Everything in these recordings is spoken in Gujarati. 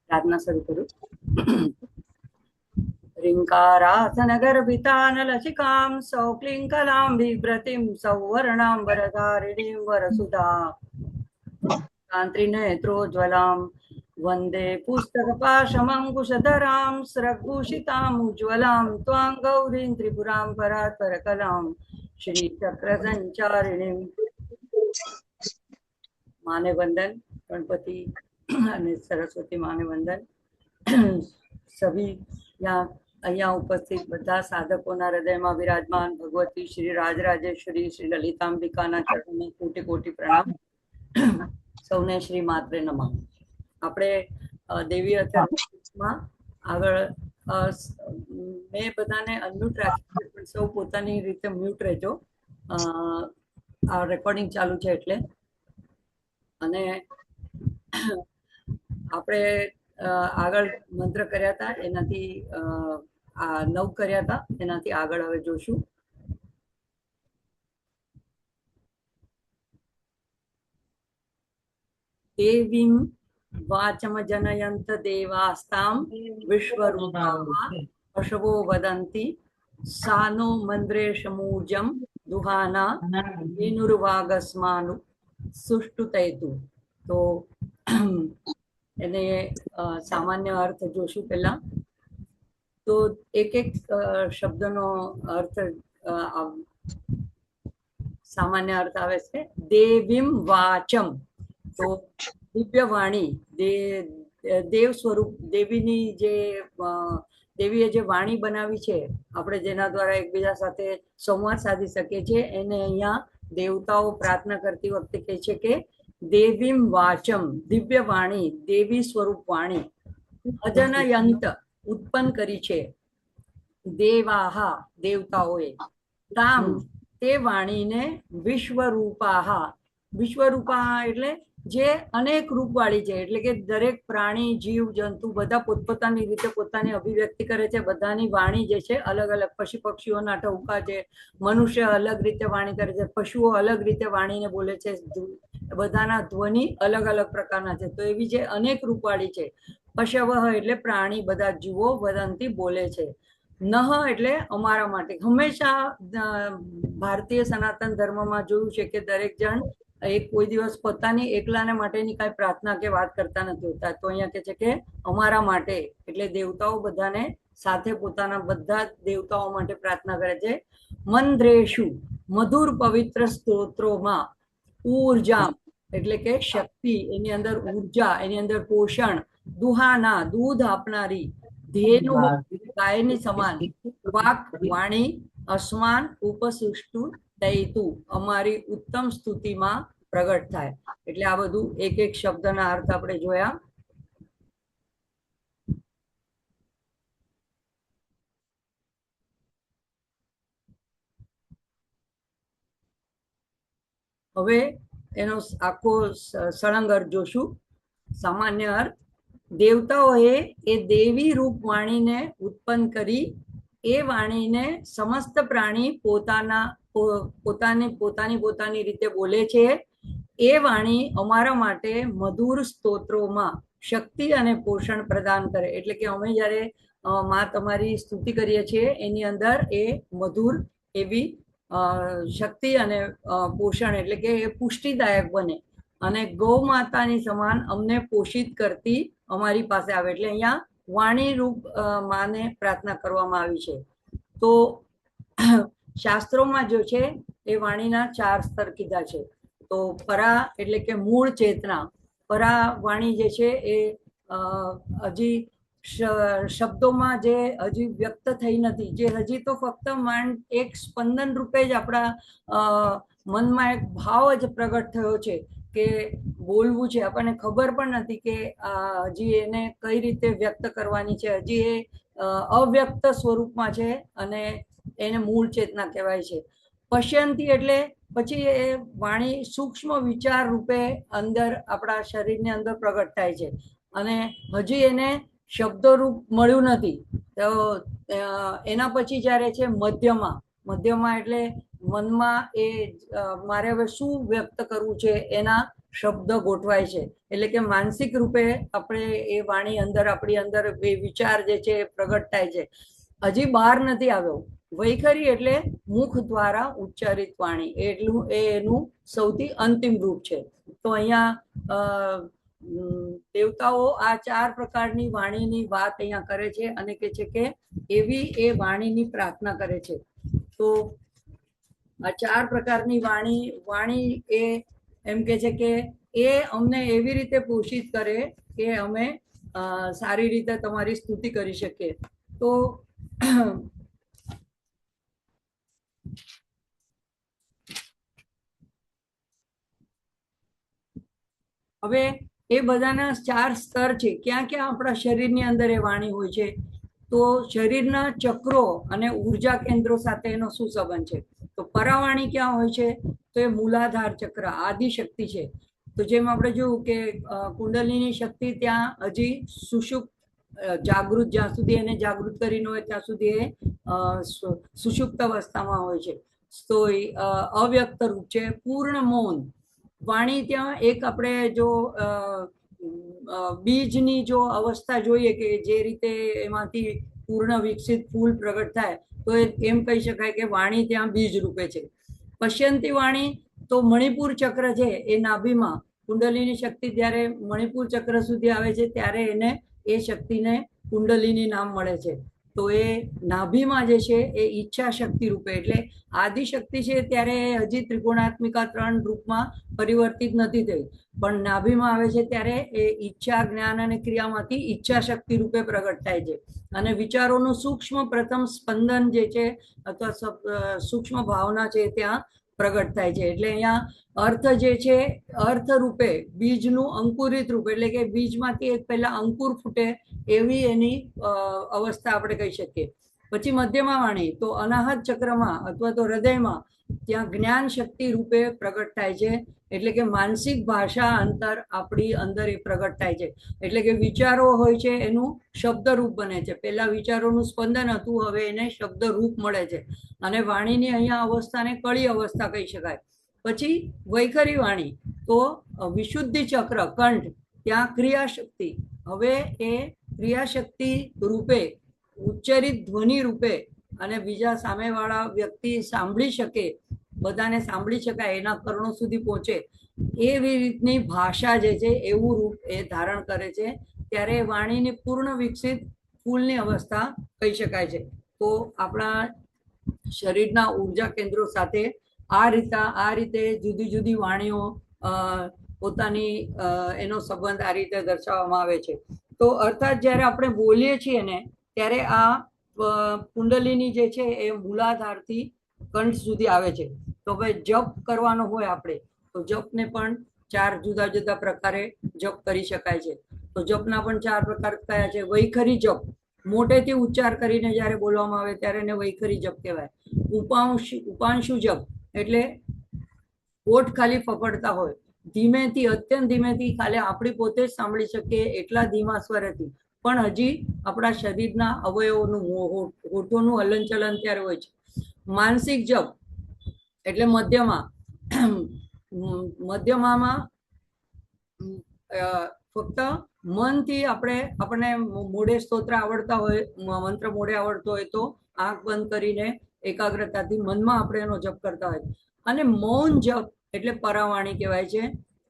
प्रार्थना शुरू करूं। ऋङ्कारासनगर्भितानलसिकां सौक्लिङ्कलां बिभ्रतीं सौवर्णां वरधारिणीं वरसुधा कान्त्रिनेत्रोज्ज्वलां वन्दे पुस्तकपाशमङ्कुशधरां स्रग्भूषिताम् उज्ज्वलां त्वां गौरीं त्रिपुरां परात्परकलां श्रीचक्रसञ्चारिणीं माने वंदन। गणपति सरस्वती माने वंदन। सभी यहाँ અહીંયા ઉપસ્થિત બધા સાધકોના હૃદયમાં વિરાજમાન ભગવતી શ્રી રાજરાજેશ્વરી શ્રી લલિતાંબિકાના ચરણોમાં કોટી કોટી પ્રણામ। સૌને શ્રી માત્રે નમઃ। આપણે દેવી અથર્વમાં આગળ મેં બધાને અનમ્યુટ રાખ્યું પણ સૌ પોતાની રીતે મ્યુટ રહેજો। આ રેકોર્ડિંગ ચાલુ છે એટલે। અને આપણે આગળ મંત્ર કર્યા હતા એનાથી આ 9 કર્યા હતા એનાથી આગળ હવે જોશું। દેવીમ વાચમ જનયંત દેવાસ્તામ વિશ્વરૂપાः પશવો વદંતિ સાનો મંદ્રેશમૂર્જમ દુહાના વેનુર્વાગસ્માનુ સુષ્ટુતૈતુ। તો એને સામાન્ય અર્થ જોશું પહેલા। તો એક એક શબ્દનો અર્થ સામાન્ય અર્થ આવે છે। દેવીમ વાચમ તો દિવ્ય વાણી, દેવ સ્વરૂપ, દેવીની જે દેવીએ જે વાણી બનાવી છે આપણે જેના દ્વારા એકબીજા સાથે સંવાદ સાધી શકીએ છીએ એને અહીંયા દેવતાઓ પ્રાર્થના કરતી વખતે કહે છે કે દેવીમ વાચમ દિવ્ય વાણી, દેવી સ્વરૂપ વાણી, અજનયંત ઉત્પન્ન કરી છે, દેવાહા દેવતાઓએ, તામ તે વાણીને વિશ્વરૂપાહા, વિશ્વરૂપા એટલે જે અનેક રૂપવાળી છે એટલે કે દરેક પ્રાણી જીવ જંતુ બધા પોતપોતાની રીતે પોતાની અભિવ્યક્તિ કરે છે। બધાની વાણી જે છે અલગ અલગ, પશુ પક્ષીઓના ટહુકા છે, મનુષ્ય અલગ રીતે વાણી કરે છે, પશુઓ અલગ રીતે વાણીને બોલે છે, બધાના ધ્વનિ અલગ અલગ પ્રકારના છે। તો એવી જે અનેક રૂપવાળી છે। પશવઃ એટલે પ્રાણી, બધા જીવો, વદંતી બોલે છે। નહ એટલે અમારા માટે। હંમેશા ભારતીય સનાતન ધર્મમાં જોયું છે કે દરેક જણ એક કોઈ દિવસ પોતાની એકલાને માટેની કાંઈ પ્રાર્થના કે વાત કરતા નથી હોતા। તો અહીંયા કહે છે કે અમારા માટે, એટલે દેવતાઓ બધાને સાથે પોતાના બધા દેવતાઓ માટે પ્રાર્થના કરે છે। મંદ્રેશુ મધુર પવિત્ર સ્તોત્રોમાં, ઊર્જા એટલે કે શક્તિ, એની અંદર ઊર્જા, એની અંદર પોષણ, દુહાના દૂધ આપનારી, ધેનુ ગાયની સમાન, વાક વાણી, અસ્માન ઉપસૃષ્ટુ દૈતુ અમારી ઉત્તમ સ્તુતિમાં પ્રગટ થાય। એટલે આ બધું એક એક શબ્દના અર્થ આપણે જોયા। હવે એનો આખો સળંગ અર્થ જોશું। સામાન્ય અર્થ, દેવતાઓએ એ દેવી રૂપ વાણીને ઉત્પન્ન કરી એ વાણીને સમસ્ત પ્રાણી પોતાની પોતાની રીતે બોલે છે। એ વાણી અમારા માટે મધુર સ્તોત્રોમાં શક્તિ અને પોષણ પ્રદાન કરે। એટલે કે અમે જ્યારે માં તમારી સ્તુતિ કરીએ છીએ એની અંદર એ મધુર એવી શક્તિ અને પોષણ એટલે કે એ પુષ્ટિદાયક બને અને ગૌ માતાની સમાન અમને પોષિત કરતી અમારી પાસે આવે। એટલે અહીંયા વાણી રૂપ માને પ્રાર્થના કરવામાં આવી છે। તો શાસ્ત્રોમાં જો છે એ વાણીના 4 સ્તર કીધા છે। તો પરા એટલે કે મૂળ ચેતના, પરા વાણી જે છે એ હજી શબ્દોમાં જે હજી વ્યક્ત થઈ નથી, જે હજી તો ફક્ત એક સ્પંદન રૂપે જ આપણા મનમાં એક ભાવ જ પ્રગટ થયો છે કે બોલવું છે, આપણને ખબર પણ નથી કે હજી એને કઈ રીતે વ્યક્ત કરવાની છે, હજી એ અવ્યક્ત સ્વરૂપમાં છે અને એને મૂળ ચેતના કહેવાય છે। પશ્યંતી એટલે પછી એ વાણી સૂક્ષ્મ વિચાર રૂપે અંદર આપણા શરીરની અંદર પ્રગટ થાય છે અને હજી એને શબ્દરૂપ મળ્યું નથી। તો એના પછી જ્યારે છે મધ્યમાં, મધ્યમાં એટલે મનમાં એ મારે હવે શું વ્યક્ત કરવું છે એના શબ્દ ગોઠવાય છે, એટલે કે માનસિક રૂપે આપણે એ વાણી અંદર આપણી અંદર એ વિચાર જે છે એ પ્રગટ થાય છે. હજી બહાર નથી આવ્યો. વૈખરી એટલે મુખ દ્વારા ઉચ્ચારિત વાણી, એટલું એ એનું સૌથી અંતિમ રૂપ છે. તો અહીંયા દેવતાઓ આ 4 પ્રકારની વાણીની વાત અહીંયા કરે છે અને કે છે કે એવી એ વાણીની પ્રાર્થના કરે છે. તો આ 4 પ્રકારની વાણી એ એમ કે છે કે એ અમને એવી રીતે પોષિત કરે કે અમે સારી રીતે તમારી સ્તુતિ કરી શકીએ. તો હવે એ બધાના 4 સ્તર છે. ક્યાં ક્યાં આપણા શરીરની અંદર એ વાણી હોય છે? તો શરીરના ચક્રો અને ઉર્જા કેન્દ્રો સાથે એનો શું સંબંધ છે? તો પરાવાણી ક્યાં હોય છે? તો એ મૂલાધાર ચક્ર, આદિ શક્તિ છે. તો જેમ આપણે જોયું કે કુંડલીની શક્તિ ત્યાં હજી સુષુપ્ત જાગૃત, જ્યાં સુધી એને જાગૃત કરી ન હોય ત્યાં સુધી એ સુષુપ્ત અવસ્થામાં હોય છે. તો અવ્યક્ત રૂપ છે, પૂર્ણ મૌન વાણી. ત્યાં એક આપણે જો બીજની જો અવસ્થા જોઈએ કે જે રીતે એમાંથી પૂર્ણ વિકસિત ફૂલ પ્રગટ થાય, તો એમ કહી શકાય કે વાણી ત્યાં બીજ રૂપે છે. પશ્યંતી વાણી તો મણિપુર ચક્ર છે એ નાભીમાં, કુંડલીની શક્તિ જ્યારે મણિપુર ચક્ર સુધી આવે છે ત્યારે એને એ શક્તિને કુંડલીની નામ મળે છે. તો એ નાભીમાં જે છે એ ઈચ્છા શક્તિ રૂપે, એટલે આદિશક્તિ છે ત્યારે હજી ત્રિકોણાત્મિકા 3 રૂપમાં પરિવર્તિત નથી થઈ, પણ નાભીમાં આવે છે ત્યારે એ ઈચ્છા, જ્ઞાન અને ક્રિયામાંથી ઈચ્છા શક્તિ રૂપે પ્રગટ થાય છે. અને વિચારોનું સૂક્ષ્મ પ્રથમ સ્પંદન જે છે અથવા સૂક્ષ્મ ભાવના છે ત્યાં પ્રગટ થાય છે. એટલે અહીંયા અર્થ જે છે, અર્થ રૂપે બીજનું અંકુરિત રૂપ, એટલે કે બીજમાંથી એક પહેલા અંકુર ફૂટે એવી એની અવસ્થા આપણે કહી શકીએ. પછી મધ્યમા વાણી તો અનાહત ચક્રમાં અથવા તો હૃદયમાં, ત્યાં જ્ઞાન શક્તિ રૂપે પ્રગટ થાય છે. એટલે કે માનસિક ભાષા અંતર આપણી અંદર એ પ્રગટ થાય છે. એટલે કે વિચારો હોય છે એનું શબ્દ રૂપ બને છે. પહેલા વિચારોનું સ્પંદન હતું, હવે એને શબ્દ રૂપ મળે છે. અને વાણીની અહીંયા અવસ્થાને કળી અવસ્થા કહી શકાય. પછી વૈખરી વાણી તો વિશુદ્ધિ ચક્ર, કંઠ, ત્યાં ક્રિયાશક્તિ. હવે એ ક્રિયાશક્તિ રૂપે ઉચ્ચરિત ધ્વનિ રૂપે અને બીજા સામેવાળા વ્યક્તિ સાંભળી શકે, બધાને સાંભળી શકાય, એના કર્ણો સુધી પહોંચે એવી રીતની ભાષા જે છે એવું રૂપ એ ધારણ કરે છે. ત્યારે વાણીની પૂર્ણ વિકસિત ફૂલની અવસ્થા કહી શકાય છે. તો આપણા શરીરના ઉર્જા કેન્દ્રો સાથે આ રીતે જુદી જુદી વાણીઓ પોતાની એનો સંબંધ આ રીતે દર્શાવવામાં આવે છે. તો અર્થાત જ્યારે આપણે બોલીએ છીએ ને ત્યારે આ કુંડલીની જે છે એ મૂલાધારથી કંઠ સુધી આવે છે. તો ભાઈ જપ કરવાનો હોય આપણે, તો જપને પણ 4 જુદા જુદા પ્રકારે જપ કરી શકાય છે. તો જપના પણ 4 પ્રકાર કયા છે? વૈખરી જપ, મોટેથી ઉચ્ચાર કરીને જ્યારે બોલવામાં આવે ત્યારે એને વૈખરી જપ કહેવાય. ઉપાંશુ જપ એટલે ઓઠ ખાલી ફફડતા હોય, ધીમેથી, અત્યંત ધીમેથી, ખાલી આપણી પોતે જ સાંભળી શકીએ એટલા ધીમા સ્વરેથી, પણ હજી આપણા શરીરના અવયવોનું, હોઠોનું હલનચલન ત્યારે હોય છે. માનસિક જપ એટલે મધ્યમામાં ફક્ત મનથી આપણને મોઢે સ્તોત્ર આવડતા હોય, મંત્ર મોઢે આવડતો હોય તો આંખ બંધ કરીને એકાગ્રતાથી મનમાં આપણે એનો જપ કરતા હોય. અને મૌન જપ એટલે પરાવાણી કહેવાય છે,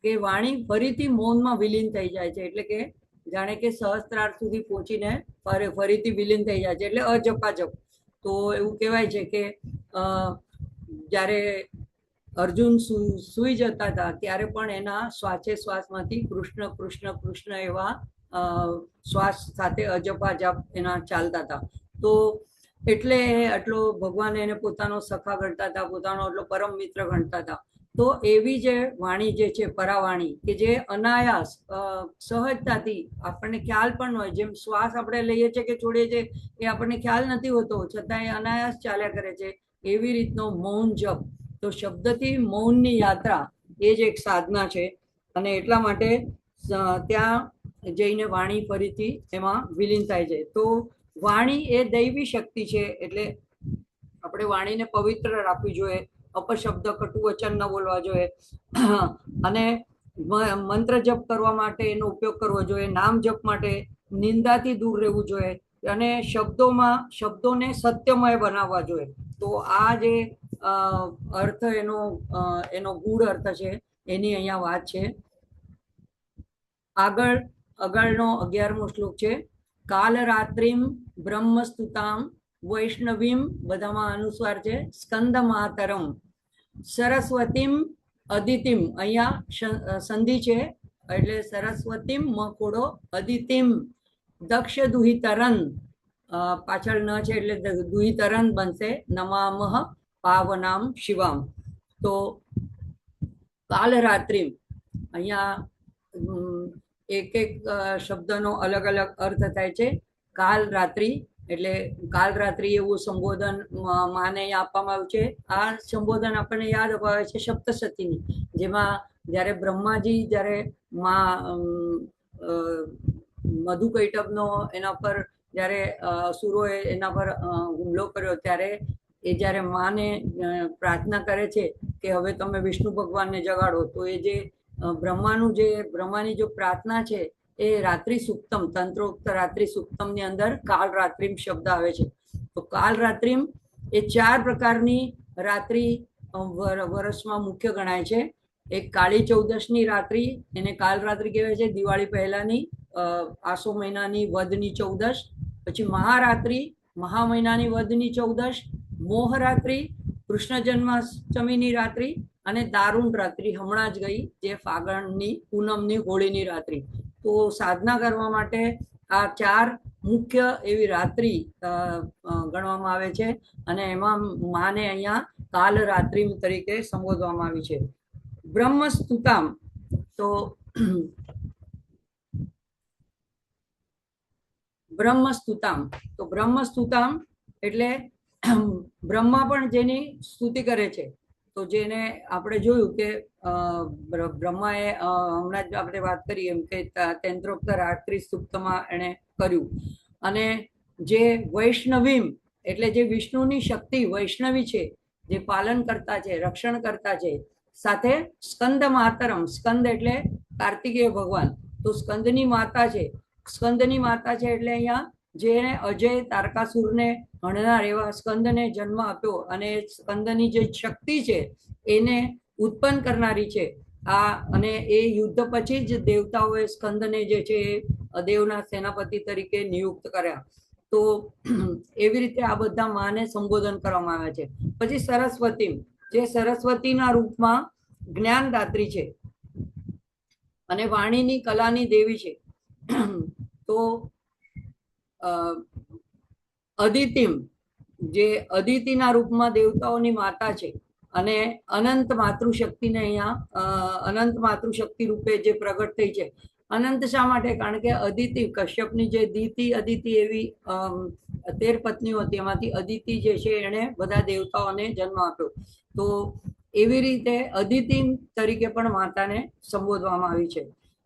કે વાણી ફરીથી મૌનમાં વિલીન થઈ જાય છે. એટલે કે જાણે કે સહસ્ત્રાર્થ સુધી પહોંચીને ફરીથી વિલીન થઈ જાય છે, એટલે અજપાજપ. તો એવું કહેવાય છે કે જ્યારે અર્જુન સૂઈ જતા હતા ત્યારે પણ એના શ્વાસે શ્વાસમાંથી કૃષ્ણ કૃષ્ણ કૃષ્ણ એવા શ્વાસ સાથે અજપાજપ એના ચાલતા હતા. તો એટલે આટલો ભગવાન એને પોતાનો સખા ગણતા હતા, પોતાનો આટલો પરમ મિત્ર ગણતા હતા. તો એવી જે વાણી જે છે પરાવાણી, કે જે અનાયાસ સહજતાથી આપણને ખ્યાલ પણ હોય, જેમ શ્વાસ આપણે લઈએ છીએ કે છોડીએ છીએ એ આપણને ખ્યાલ નથી હોતો, છતાં એ અનાયાસ ચાલ્યા કરે છે. એવી રીતનો મૌન જપ, તો શબ્દથી મૌનની યાત્રા એ જ એક સાધના છે. અને એટલા માટે ત્યાં જઈને વાણી ફરીથી એમાં વિલીન થાય છે. તો વાણી એ દૈવી શક્તિ છે, એટલે આપણે વાણીને પવિત્ર રાખવી જોઈએ, અપશબ્દ કટુ વચન ન બોલવા જોઈએ. અને મંત્ર જપ કરવા માટે એનો ઉપયોગ કરવો જોઈએ, નામ જપ માટે નિંદાથી દૂર રહેવું જોઈએ, અને શબ્દોને સત્યમય બનાવવા જોઈએ. તો આ જે અર્થ એનો ગૂઢ અર્થ છે એની અહીંયા વાત છે. આગળનો 11મો શ્લોક છે. કાલ રાત્રિમ બ્રહ્મસ્તુતામ વૈષ્ણવીમ, બધામાં અનુસ્વાર છે, સ્કંદ માતરમ સરસ્વતીમ અદિતિમ, અહીંયા સંધિ છે એટલે સરસ્વતીમ મકોડો અદિતિમ દક્ષ દુહિતરન, પાછળ ન છે એટલે દુહિતરન બનશે, નમામહ પાવનામ શિવામ. તો કાલ રાત્રિ, અહીંયા એક શબ્દનો અલગ અલગ અર્થ થાય છે. કાલ રાત્રિ એટલે કાલ રાત્રિ એવું સંબોધન માને આપવામાં આવ્યું છે. આ સંબોધન આપણને યાદ અપાવે છે સપ્તશતીની, જેમાં જ્યારે બ્રહ્માજી જ્યારે મધુકૈટભનો એના પર જ્યારે અસુરોએ એના પર હુમલો કર્યો, ત્યારે એ જ્યારે માને પ્રાર્થના કરે છે કે હવે તમે વિષ્ણુ ભગવાનને જગાડો, તો એ જે બ્રહ્માની જો પ્રાર્થના છે એ રાત્રિ સુક્તમ, તંત્રોક્ત રાત્રિ સુક્તમની અંદર કાલ રાત્રિમ શબ્દ આવે છે. તો કાલ રાત્રિમ એ 4 પ્રકારની રાત્રિ વર્ષમાં મુખ્ય ગણાય છે. એક કાળી ચૌદશની રાત્રિ, એને કાલ રાત્રિ કહેવાય છે, દિવાળી પહેલાની આસો મહિનાની વદની ચૌદશ. પછી મહારાત્રિ, મહા મહિનાની વદની ચૌદશ. મોહરાત્રિ, કૃષ્ણ જન્માષ્ટમીની રાત્રિ. અને દારૂણ રાત્રિ હમણાં જ ગઈ, જે ફાગણની પૂનમની હોળીની રાત્રિ. તો સાધના કરવા માટે આ 4 મુખ્ય એવી રાત્રિ ગણવામાં આવે છે, અને એમાં માને અહીંયા કાલ રાત્રિ તરીકે સંબોધવામાં આવી છે. બ્રહ્મસ્તુતામ, તો બ્રહ્મસ્તુતામ એટલે બ્રહ્મા પણ જેની સ્તુતિ કરે છે. તો જેને આપણે જોયું કે બ્રહ્માએ હમણાં જ આપણે વાત કરી એમ કે તંત્રોક્ત રાત્રિ સૂક્તમાં એણે કર્યું. અને જે વૈષ્ણવીમ એટલે જે વિષ્ણુની શક્તિ વૈષ્ણવી છે, જે પાલન કરતા છે, રક્ષણ કરતા છે, સાથે સ્કંદ માતરમ, સ્કંદ એટલે કાર્તિકેય ભગવાન, તો સ્કંદની માતા છે. સ્કંદની માતા છે એટલે અહીંયા જેને અજય તારકાસુરને હણનાર એવા સ્કંદને જન્મ આપ્યો, અને સ્કંદની જે શક્તિ છે એને ઉત્પન્ન કરનારી છે આ. અને એ યુદ્ધ પછી જ દેવતાઓએ સ્કંદને જે છે દેવના સેનાપતિ તરીકે નિયુક્ત કર્યા. તો એવી રીતે આ બધા માને સંબોધન કરવામાં આવે છે. પછી સરસ્વતી, જે સરસ્વતીના રૂપમાં જ્ઞાનદાત્રી છે અને વાણીની કલાની દેવી છે. તો અદિતિમ, જે અદિતિના રૂપમાં દેવતાઓની માતા છે, અને અનંત માતૃશક્તિને અહીંયા અનંત માતૃશક્તિ રૂપે જે પ્રગટ થઈ છે. અનંત શા માટે? કારણ કે અદિતિ, કશ્યપની જે અદિતિ એવી 13 પત્નીઓ હતી, એમાંથી અદિતિ જે છે એણે બધા દેવતાઓને જન્મ આપ્યો. તો એવી રીતે અદિતિ તરીકે પણ માતાને સંબોધવામાં આવી છે.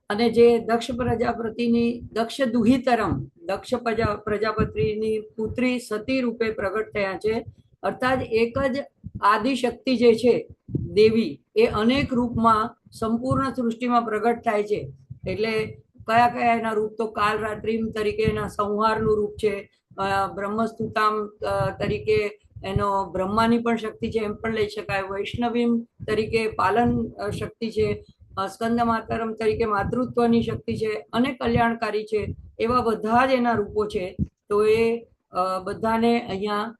અને જે દક્ષ દુહિતરમ, દક્ષ પ્રજાપતિની પુત્રી સતી રૂપે પ્રગટ થયા છે. અર્થાત એક જ આદિશક્તિ જે છે દેવી, એ અનેક રૂપમાં સંપૂર્ણ સૃષ્ટિમાં પ્રગટ થાય છે. એટલે કયા કયા એના રૂપ? તો કાલ રાત્રિ તરીકે એના સંહારનું રૂપ છે, બ્રહ્મસ્તુતામ તરીકે એનો બ્રહ્માની પણ શક્તિ છે એમ પણ લઈ શકાય, વૈષ્ણવીમ તરીકે પાલન શક્તિ છે, સ્કંદ માતરમ તરીકે માતૃત્વની શક્તિ છે, અને કલ્યાણકારી છે. એવા બધા જ એના રૂપો છે. તો એ બધાને અહીંયા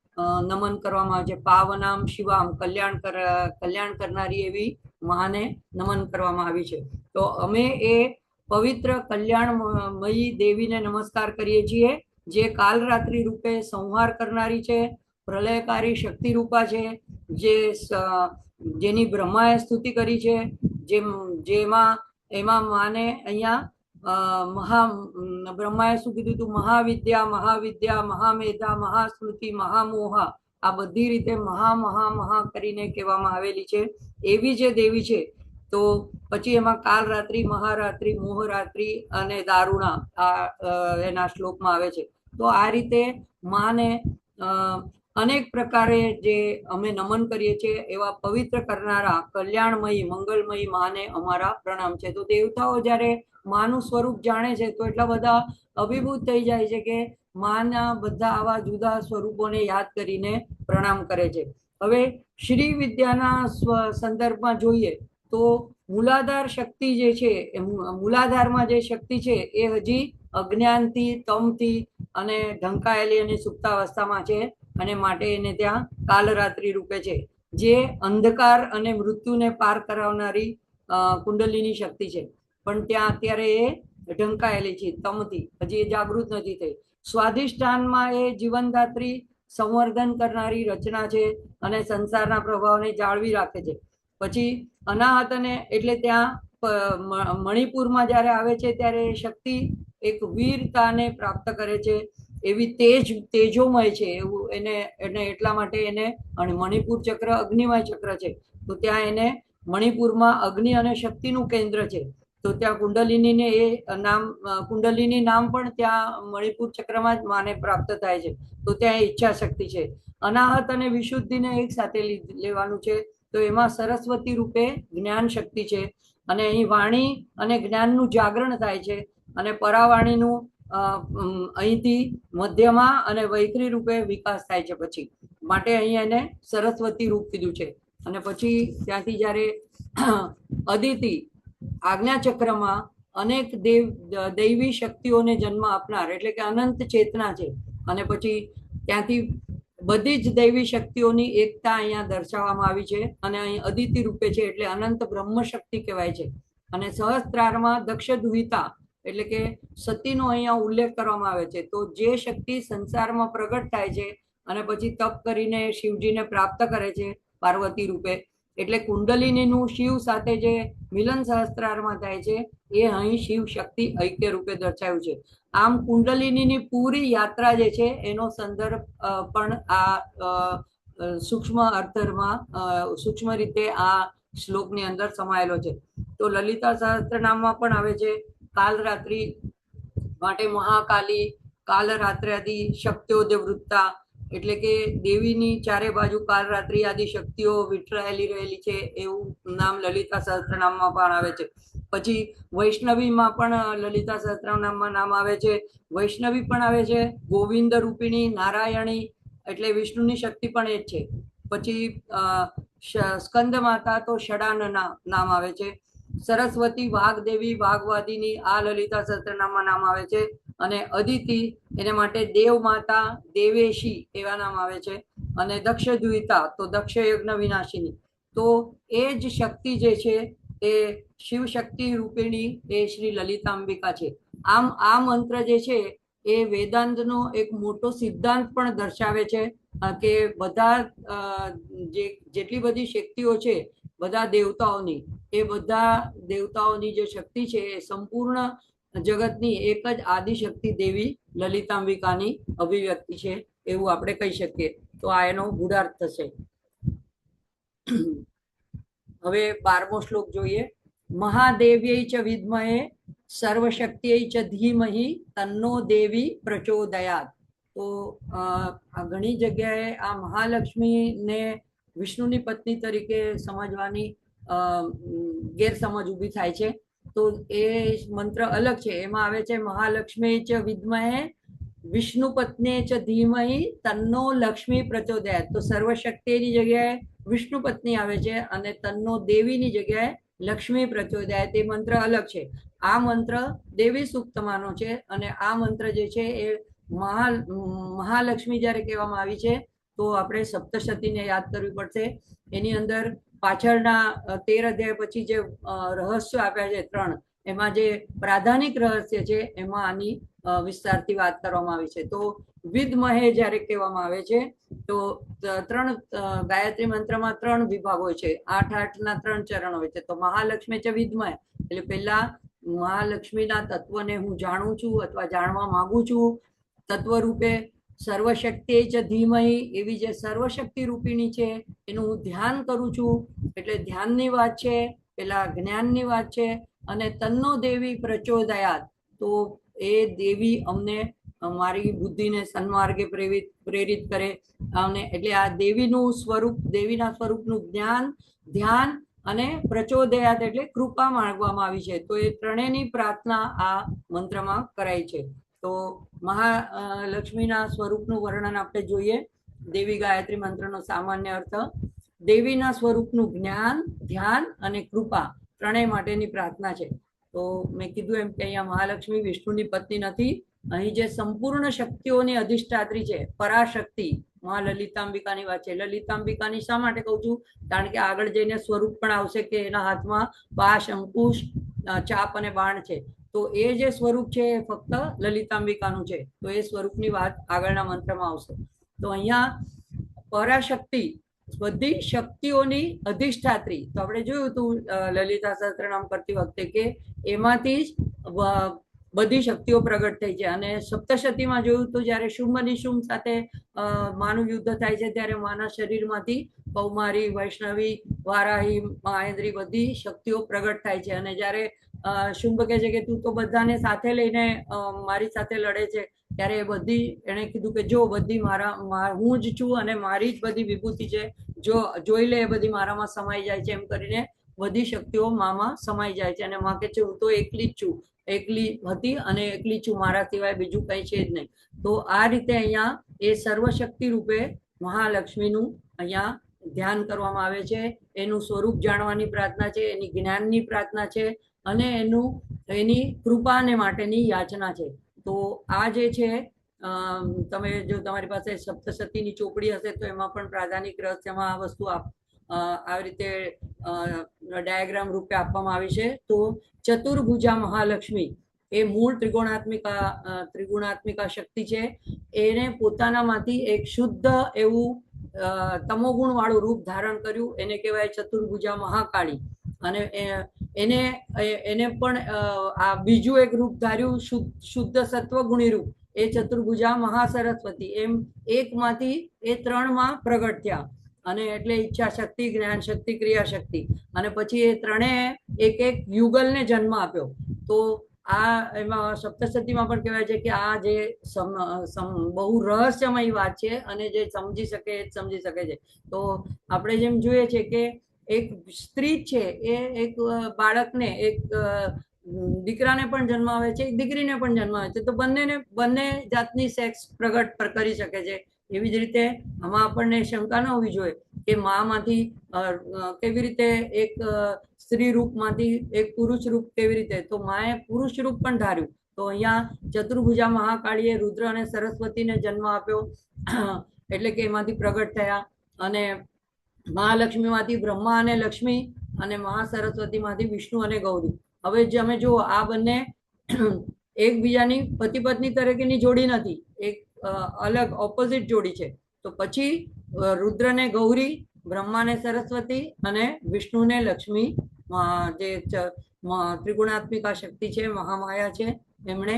નમન કરવામાં આવે છે. પાવનામ શિવામ, કલ્યાણ કરનારી એવી મહાને નમન કરવામાં આવી છે. તો અમે એ પવિત્ર કલ્યાણમયી દેવીને નમસ્કાર કરીએ છીએ, જે કાલ રાત્રિ રૂપે સંહાર કરનારી છે, પ્રલયકારી શક્તિ રૂપા છે, જેની બ્રહ્માએ સ્તુતિ કરી છે. એમાં માને અહીંયા બ્રહ્માએ શું કીધું હતું? મહાવિદ્યા, મહામેધા, મહાસ્મૃતિ, મહામોહા, આ બધી રીતે મહા કરીને કહેવામાં આવેલી છે. એવી જે દેવી છે. તો પછી એમાં કાલ રાત્રિ, મહારાત્રિ, મોહરાત્રિ અને દારૂણા આ એના શ્લોકમાં આવે છે. તો આ રીતે માને અનેક પ્રકારે જે અમે નમન કરીએ છીએ એવા પવિત્ર કરનારા કલ્યાણમયી મંગલમયી માને અમારા પ્રણામ છે. તો દેવતાઓ જ્યારે માનું સ્વરૂપ જાણે છે તો એટલા બધા અભિભૂત થઈ જાય છે કે માના બધા આવા જુદા સ્વરૂપોને યાદ કરીને પ્રણામ કરે છે. હવે શ્રી વિદ્યાના સંદર્ભમાં જોઈએ તો મૂલાધાર શક્તિ જે છે એ મૂલાધારમાં જે શક્તિ છે એ હજી અજ્ઞાનથી તમથી અને ઢંકાયેલી અને સુપ્તાવસ્થામાં છે અને માટે એને ત્યાં કાલરાત્રિ રૂપે છે, જે અંધકાર અને મૃત્યુને પાર કરાવનારી કુંડલીની શક્તિ છે. પણ ત્યાં અત્યારે એ ઢંકાયેલી છે તમથી, હજી એ જાગૃત નથી થઈ. સ્વાધિષ્ઠાનમાં એ જીવનદાત્રી સંવર્ધન કરનારી રચના છે અને સંસારના પ્રભાવને જાળવી રાખે છે. પછી અનાહત અને એટલે ત્યાં મણિપુરમાં જ્યારે આવે છે ત્યારે શક્તિ એક વીરતાને પ્રાપ્ત કરે છે, એવી તેજોમય છે એવું એને એટલા માટે એને મણિપુર ચક્ર અગ્નિમય ચક્ર છે. તો ત્યાં એને મણિપુરમાં અગ્નિ અને શક્તિનું કેન્દ્ર છે. તો ત્યાં કુંડલિનીને એ નામ, કુંડલિની નામ પણ ત્યાં મણિપુર ચક્રમાં જ માને પ્રાપ્ત થાય છે. તો ત્યાં ઈચ્છા શક્તિ છે. અનાહત અને વિશુદ્ધિને એક સાથે લેવાનું છે. તો એમાં સરસ્વતી રૂપે જ્ઞાન શક્તિ છે અને અહીં વાણી અને જ્ઞાનનું જાગરણ થાય છે અને પરાવાણીનું અહીંથી મધ્યમાં અને વૈખરી રૂપે વિકાસ થાય છે. પછી માટે અહીં એને સરસ્વતી રૂપ કીધું છે. અને પછી ત્યાંથી જ્યારે અદિતિ આજ્ઞાચક્રમાં અનેક દૈવી શક્તિઓને જન્મ આપનાર એટલે કે અનંત ચેતના છે. અને પછી ત્યાંથી બધી જ દૈવી શક્તિઓની એકતા અહીંયા દર્શાવવામાં આવી છે અને અહીં અદિતિ રૂપે છે એટલે અનંત બ્રહ્મ શક્તિ કહેવાય છે. અને સહસ્ત્રારમાં દક્ષ દુહિતા એટલે કે સતીનો અહીંયા ઉલ્લેખ કરવામાં આવે છે. તો જે શક્તિ સંસારમાં પ્રગટ થાય છે અને પછી તપ કરીને શિવજીને પ્રાપ્ત કરે છે પાર્વતી રૂપે, એટલે કુંડલિનીનું શિવ સાથે જે મિલન સહસ્ત્રારમાં થાય છે એ અહીં શિવ શક્તિ ઐક્ય રૂપે દર્શાવ્યું છે. આમ કુંડલિનીની પૂરી યાત્રા જે છે એનો સંદર્ભ પણ આ સૂક્ષ્મ અર્થમાં સૂક્ષ્મ રીતે આ શ્લોકની અંદર સમાયેલો છે. તો લલિતા સહસ્ત્રનામમાં પણ આવે છે કાલરાત્રિ માટે મહાકાલી, કાલરાત્ર્યાદિ શક્તિઓ દેવવૃત્તા એટલે કે દેવીની ચારે બાજુ કાલરાત્રિ આદિ શક્તિઓ વિઠરાયેલી રહેલી છે એવું નામ લલિતા સહસ્ત્રનામમાં પણ આવે છે. પછી વૈષ્ણવીમાં પણ લલિતા સહસ્ત્રનામમાં નામ આવે છે. વૈષ્ણવી પણ આવે છે, ગોવિંદ રૂપિણી, નારાયણી એટલે વિષ્ણુની શક્તિ પણ એ જ છે. પછી સ્કંદ માતા તો ષડાનના નામ આવે છે. સરસ્વતી વાઘદેવી વાઘવાદીની આ લલિતા સહસ્ત્રનામમાં નામ આવે છે. અને અદિતિ એને માટે દેવ માતા દેવેશી એવા નામ આવે છે. અને દક્ષ દ્વિતા તો દક્ષ યજ્ઞ વિનાશિની. તો એ જ શક્તિ જે છે એ શિવ શક્તિ રૂપિણી એ શ્રી લલિતાંબિકા છે. આમ આ મંત્ર જે છે એ વેદાંતનો એક મોટો સિદ્ધાંત પણ દર્શાવે છે કે બધા જેટલી બધી શક્તિઓ છે બધા દેવતાઓની, એ બધા દેવતાઓની જે શક્તિ છે એ સંપૂર્ણ જગતની એક જ આદિશક્તિ દેવી લલિતાંબિકાની અભિવ્યક્તિ છે એવું આપણે કહી શકીએ. તો આ એનો ગૂઢાર્થ થશે. હવે 12મો શ્લોક જોઈએ. મહાદેવ્યૈ ચ વિદ્મહે સર્વશક્ત્यै ચ ધીમહિ તન્નો દેવી પ્રચોદયાત. તો ઘણી જગ્યાએ આ મહાલક્ષ્મીને વિષ્ણુની પત્ની તરીકે સમજવાની ગેરસમજ ઊભી થાય છે. તો એ મંત્ર અલગ છે. એમાં આવે છે મહાલક્ષ્મી ચ વિદ્મહે વિષ્ણુ પત્ની ચ ધીમહિ તન્નો લક્ષ્મી પ્રચોદયાત. તો સર્વશક્તિની જગ્યાએ વિષ્ણુ પત્ની આવે છે અને તન્નો દેવીની જગ્યાએ લક્ષ્મી પ્રચોદયાત એ મંત્ર અલગ છે. આ મંત્ર દેવી સૂક્તમાંનો છે અને આ મંત્ર જે છે એ મહાલક્ષ્મી જ્યારે કહેવામાં આવી છે તો આપણે સપ્તશતીને યાદ કરવી પડશે. એની અંદર પાછળના 13 અધ્યાય પછી જે રહસ્યો આપ્યા છે 3, એમાં જે પ્રાધાનિક રહસ્ય છે એમાં આની વિસ્તારથી વાત કરવામાં આવી છે. તો વિદ્મહે જ્યારે કહેવામાં આવે છે તો 3 ગાયત્રી મંત્રમાં 3 વિભાગ હોય છે. 8-8ના 3 ચરણ હોય છે. તો મહાલક્ષ્મી છે વિદ્મહે એટલે પહેલા મહાલક્ષ્મીના તત્વને હું જાણું છું અથવા જાણવા માંગુ છું તત્વ રૂપે. સર્વશક્તિ ચ ધીમહિ એવી જે સર્વશક્તિ રૂપિણી છે એનું હું ધ્યાન કરું છું એટલે ધ્યાનની વાત છે, પેલા જ્ઞાનની વાત છે. અને તન્નો દેવી પ્રચોદયાત તો એ દેવી અમને મારી બુદ્ધિને સન્માર્ગે પ્રેરિત કરે. અને એટલે આ દેવીનું સ્વરૂપ, દેવીના સ્વરૂપનું જ્ઞાન, ધ્યાન અને પ્રચોદયાત એટલે કૃપા માંગવામાં આવી છે. તો એ ત્રણેયની પ્રાર્થના આ મંત્રમાં કરાય છે. તો મહાલક્ષ્મીના સ્વરૂપનું વર્ણન આપણે જોઈએ. દેવી ગાયત્રી મંત્રનો સામાન્ય અર્થ: દેવીના સ્વરૂપનું જ્ઞાન, ધ્યાન અને કૃપા ત્રણેય માટેની પ્રાર્થના છે. તો મેં કીધું એમ કે અહીંયા મહાલક્ષ્મી વિષ્ણુની પત્ની નથી. અહીં જે સંપૂર્ણ શક્તિઓની અધિષ્ઠાત્રી છે, પરાશક્તિ મહાલલિતાંબિકાની વાત છે. લલિતાંબિકાની શા માટે કહું છું? કારણ કે આગળ જઈને સ્વરૂપ પણ આવશે કે એના હાથમાં પાશ, અંકુશ, ચાપ અને બાણ છે. તો એ જે સ્વરૂપ છે એ ફક્ત લલિતાંબિકાનું છે. તો એ સ્વરૂપની વાત આગળના મંત્રમાં આવશે. તો અહીંયા પરાશક્તિ, બધી શક્તિઓની અધિષ્ઠાત્રી. તો આપણે જોયું હતું લલિતા સહસ્ત્રનામ કરતી વખતે કે એમાંથી જ બધી શક્તિઓ પ્રગટ થઈ છે. અને સપ્તશતીમાં જોયું તો જ્યારે શુંભ નિશુંભ સાથે માનું યુદ્ધ થાય છે ત્યારે માના શરીરમાંથી કૌમારી, વૈષ્ણવી, વારાહી, મહેન્દ્રી બધી શક્તિઓ પ્રગટ થાય છે. અને જ્યારે શુંભ કહે છે કે તું તો બધાને સાથે લઈને મારી સાથે લડે છે, ત્યારે એ બધી એણે કીધું કે જો બધી હું જ છું અને મારી જ બધી વિભૂતિ છે, જો જોઈ લે એ બધી મારામાં સમાઈ જાય છે. એમ કરીને બધી શક્તિઓ મામાં સમાઈ જાય છે. અને માં કે છે હું તો એકલી જ છું, એકલી હતી અને એકલી છું, મારા સિવાય બીજું કંઈ છે જ નહીં. તો આ રીતે અહીંયા એ સર્વશક્તિ રૂપે મહાલક્ષ્મીનું અહીંયા ધ્યાન કરવામાં આવે છે. એનું સ્વરૂપ જાણવાની પ્રાર્થના છે, એની જ્ઞાનની પ્રાર્થના છે અને એની કૃપાને માટેની યાચના છે. તો આ જે છે, તમે જો તમારી પાસે સપ્તશતીની ચોપડી હશે તો એમાં પણ પ્રાધાનિક રહસ્યમાં આ વસ્તુ આવી રીતે ડાયાગ્રામ રૂપે આપવામાં આવી છે. તો ચતુર્ભુજા મહાલક્ષ્મી એ મૂળ ત્રિગુણાત્મિકા શક્તિ છે. એને પોતાનામાંથી એક શુદ્ધ એવું તમોગુણ વાળું રૂપ ધારણ કર્યું. એને કહેવાય ચતુર્ભુજા મહાકાળી. અને એને પણ આ બીજું એક રૂપ ધાર્યું, શુદ્ધ સત્વગુણી રૂપ, એ ચતુર્ભુજા મહાસરસ્વતી. એમ એકમાંથી એ ત્રણમાં પ્રગટ થયા. અને એટલે ઈચ્છા શક્તિ, જ્ઞાન શક્તિ, ક્રિયા શક્તિ. અને પછી એ ત્રણેય એક એક યુગલને જન્મ આપ્યો. તો આ એમાં સપ્તશતીમાં પણ કહેવાય છે કે આ જે બહુ રહસ્યમય વાત છે અને જે સમજી શકે એ સમજી શકે છે. તો આપણે જેમ જોઈએ છે કે એક સ્ત્રી છે એ એક બાળકને, એક દીકરાને પણ જન્મ આવે છે, એક દીકરીને પણ જન્મ આવે છે. તો બંને જાતની સેક્સ પ્રગટ કરી શકે છે. એવી જ રીતે આમાં આપણને શંકા ન હોવી જોઈએ કે મામાંથી કેવી રીતે એક સ્ત્રી રૂપમાંથી એક પુરુષ રૂપ કેવી રીતે. તો માએ પુરુષ રૂપ પણ ધાર્યું. તો અહીંયા ચતુર્ભુજા મહાકાળીએ રુદ્ર અને સરસ્વતીને જન્મ આપ્યો, એટલે કે એમાંથી પ્રગટ થયા. અને મહાલક્ષ્મીમાંથી બ્રહ્મા અને લક્ષ્મી, અને મહાસરસ્વતીમાંથી વિષ્ણુ અને ગૌરી. હવે અમે જુઓ, આ બંને એકબીજાની પતિ પત્ની તરીકેની જોડી નથી, એક અલગ ઓપોઝિટ જોડી છે. તો પછી રુદ્રને ગૌરી, બ્રહ્માને સરસ્વતી અને વિષ્ણુને લક્ષ્મી, જે ત્રિગુણાત્મિકા શક્તિ છે, મહામાયા છે, એમણે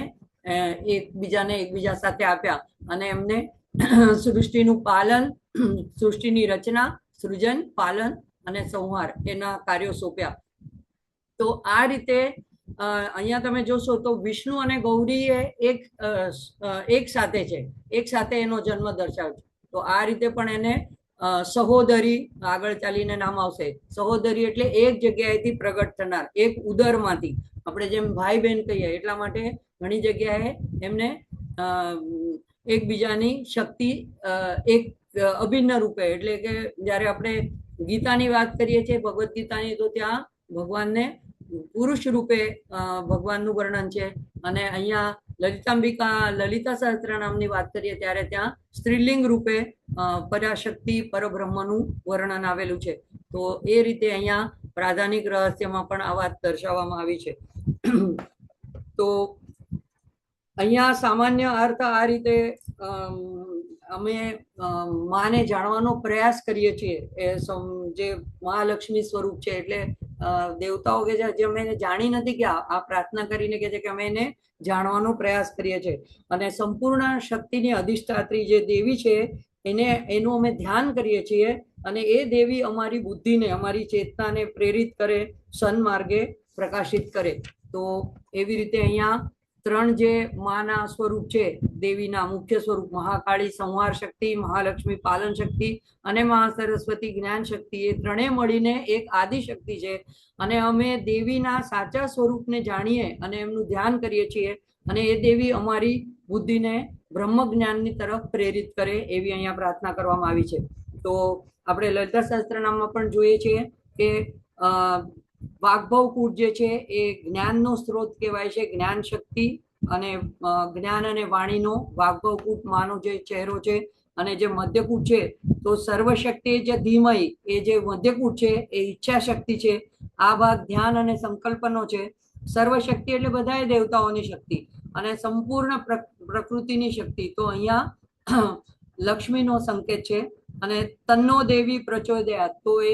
એકબીજા સાથે આપ્યા. અને એમને સૃષ્ટિનું પાલન, સૃષ્ટિની રચના, સૃજન, પાલન અને સંહાર એના કાર્યો સોંપ્યા. તો આ રીતે અહીંયા તમે જોશો તો વિષ્ણુ અને ગૌરી એક સાથે છે, એક સાથે એનો જન્મ દર્શાવે છે. તો આ રીતે પણ એને સહોદરી આગળ ચાલીને નામ આવશે. સહોદરી એટલે એક જગ્યાએથી પ્રગટ થનાર, એક ઉદરમાંથી. આપણે જેમ ભાઈ બહેન કહીએ, એટલા માટે ઘણી જગ્યાએ એમને એકબીજાની શક્તિ એક અભિન્ન રૂપે, એટલે કે જ્યારે આપણે ગીતાની વાત કરીએ છીએ, ભગવદ્ ગીતાની, તો ત્યાં ભગવાનને પુરુષ રૂપે ભગવાનનું વર્ણન છે. અને અહીંયા લલિતા સહસ્ત્રનામની વાત કરીએ ત્યારે ત્યાં સ્ત્રીલિંગ રૂપે પરાશક્તિ, પરબ્રહ્મનું વર્ણન આવેલું છે. તો એ રીતે અહીંયા પ્રાધાનિક રહસ્યમાં પણ આ વાત દર્શાવવામાં આવી છે. તો અહીંયા સામાન્ય અર્થ આ રીતે અમે માને જાણવાનો પ્રયાસ કરીએ છીએ. જે મહાલક્ષ્મી સ્વરૂપ છે, એટલે દેવતાઓ કે છે અમે એને જાણી નથી કે આ પ્રાર્થના કરીને કે છે કે અમે એને જાણવાનો પ્રયાસ કરીએ છીએ. અને સંપૂર્ણ શક્તિની અધિષ્ઠાત્રી જે દેવી છે એનું અમે ધ્યાન કરીએ છીએ. અને એ દેવી અમારી બુદ્ધિને, અમારી ચેતનાને પ્રેરિત કરે, સન્માર્ગે પ્રકાશિત કરે. તો એવી રીતે અહીંયા ત્રણ જે માના સ્વરૂપ છે, દેવીના મુખ્ય સ્વરૂપ મહાકાળી સંહાર શક્તિ, મહાલક્ષ્મી પાલન શક્તિ અને મહાસરસ્વતી જ્ઞાન શક્તિ, એ ત્રણેય મળીને એક આદિ શક્તિ છે. અને અમે દેવીના સાચા સ્વરૂપને જાણીએ અને એમનું ધ્યાન કરીએ છીએ, અને એ દેવી અમારી બુદ્ધિને બ્રહ્મ જ્ઞાનની તરફ પ્રેરિત કરે એવી અહીંયા પ્રાર્થના કરવામાં આવી છે. તો આપણે લલિતા સહસ્ત્રનામમાં પણ જોઈએ છીએ કે વાગ્ભવ કૂટ જે છે એ જ્ઞાનનો સ્ત્રોત કહેવાય છે, જ્ઞાન શક્તિ અને જ્ઞાન અને વાણીનો વાગ્ભવ કૂટ માનો જે ચહેરો છે. અને જે મધ્યકૂટ છે તો સર્વશક્તિ જે ધીમય, એ જે મધ્યકૂટ છે એ ઈચ્છા શક્તિ છે. આ ભાગ ધ્યાન અને સંકલ્પનો છે. સર્વશક્તિ એટલે બધાય દેવતાઓની શક્તિ અને સંપૂર્ણ પ્રકૃતિની શક્તિ. તો અહીંયા લક્ષ્મીનો સંકેત છે. અને તન્નો દેવી પ્રચોદયાત, તો એ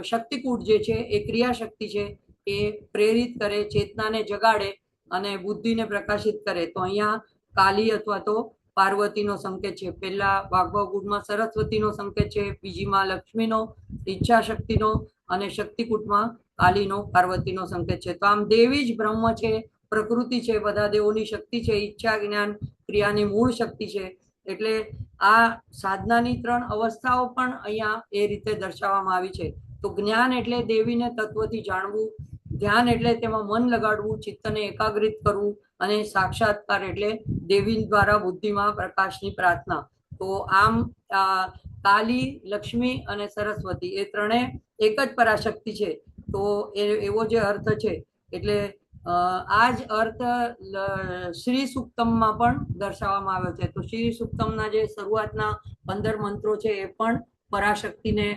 શક્તિકૂટ જે છે એ ક્રિયા શક્તિ છે, એ પ્રેરિત કરે, ચેતનાને જગાડે અને બુદ્ધિને પ્રકાશિત કરે. તો અહીંયા કાલી અથવા તો પાર્વતીનો સંકેત છે. પહેલા વાગ્ભવ કૂટમાં સરસ્વતીનો સંકેત છે, બીજીમાં લક્ષ્મીનો, ઈચ્છા શક્તિનો, અને શક્તિકૂટમાં કાલીનો, પાર્વતીનો સંકેત છે. તો આમ દેવી જ બ્રહ્મ છે, પ્રકૃતિ છે, બધા દેવોની શક્તિ છે, ઈચ્છા જ્ઞાન ક્રિયાની મૂળ શક્તિ છે. એટલે આ સાધનાની ત્રણ અવસ્થાઓ પણ અહીંયા એ રીતે દર્શાવવામાં આવી છે. તો જ્ઞાન એટલે દેવીને તત્વથી જાણવું, ધ્યાન એટલે તેમાં મન લગાડવું, ચિત્તને એકાગ્રિત કરવું, અને સાક્ષાત્કાર એટલે દેવી દ્વારા બુદ્ધિમાં પ્રકાશની પ્રાર્થના. તો આમ કાલી, લક્ષ્મી અને સરસ્વતી એ ત્રણે એક જ પરાશક્તિ છે. તો એવો જે અર્થ છે, એટલે આ જ અર્થ શ્રી સુક્તમમાં પણ દર્શાવવામાં આવ્યો છે. તો શ્રી સુક્તમના જે શરૂઆતના 15 મંત્રો છે એ પણ પરાશક્તિને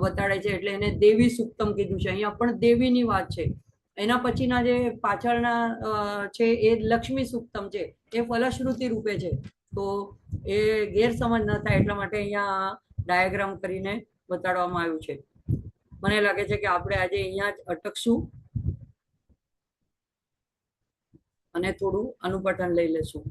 બતાડે છે, એટલે એને દેવી સુક્તમ કીધું છે. અહીંયા પણ દેવીની વાત છે. એના પછીના જે પાછળના છે એ લક્ષ્મી સુક્તમ છે, એ ફલશ્રુતિ રૂપે છે. તો એ ગેરસમજ ન થાય એટલા માટે અહીંયા ડાયાગ્રામ કરીને બતાડવામાં આવ્યું છે. મને લાગે છે કે આપણે આજે અહીંયા જ અટકશું અને થોડું અનુપઠન લઈ લેશું.